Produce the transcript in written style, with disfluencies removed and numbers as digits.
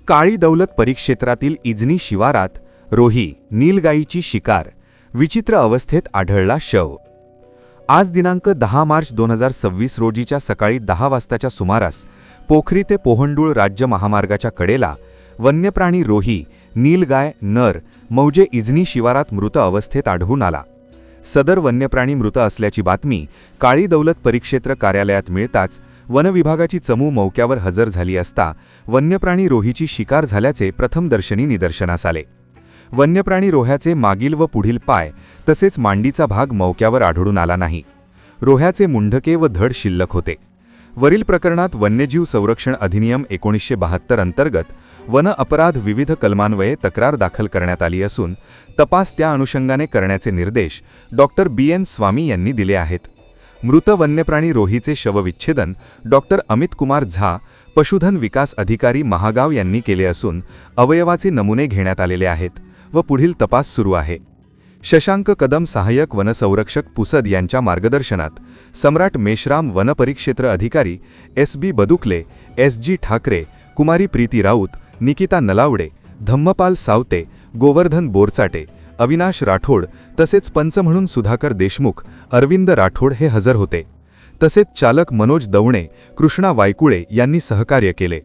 काळी दौलत परिक्षेत्रातील इजनी शिवारात रोही नीलगाईची शिकार विचित्र अवस्थेत आढळला शव। आज दिनांक 10 मार्च 2026 रोजीच्या सकाळी 10 वाजताच्या सुमारास पोखरी ते पोहंडूळ राज्य महामार्गाच्या कडेला वन्यप्राणी रोही नीलगाय नर मौजे इजनी शिवारात मृत अवस्थेत आढळून आला। सदर वन्यप्राणी मृत असल्याची बातमी काळी दौलत परिक्षेत्र कार्यालयात मिळताच वनविभागाची चमू मौक्यावर हजर झाली असता वन्यप्राणी रोहीची शिकार झाल्याचे प्रथमदर्शनी निदर्शनास आले। वन्यप्राणी रोह्याचे मागील व पुढील पाय तसेच मांडीचा भाग मौक्यावर आढळून आला नाही। रोह्याचे मुंडके व धड शिल्लक होते। वरील प्रकरणात वन्यजीव संरक्षण अधिनियम 1972 अंतर्गत वन अपराध विविध कलमान्वये तक्रार दाखल करण्यात आली असून तपास त्या अनुषंगाने करण्याचे निर्देश डॉक्टर BN स्वामी यांनी दिले आहेत। मृत वन्यप्राणी रोहीचे शवविच्छेदन डॉक्टर अमित कुमार झा पशुधन विकास अधिकारी महागाव यांनी केले असून अवयवाचे नमुने घेण्यात आलेले आहेत व पुढील तपास सुरू आहे। शशांक कदम सहाय्यक वनसंरक्षक पुसद यांच्या मार्गदर्शनात सम्राट मेश्राम वनपरिक्षेत्र अधिकारी SB बदुकले, SG ठाकरे, कुमारी प्रीती राऊत, निकिता नलावडे, धम्मपाल सावते, गोवर्धन बोरचाटे, अविनाश राठोड तसेच पंच म्हणून सुधाकर देशमुख, अरविंद राठोड हे हजर होते। तसेच चालक मनोज दवणे, कृष्णा वायकुळे यांनी सहकार्य केले।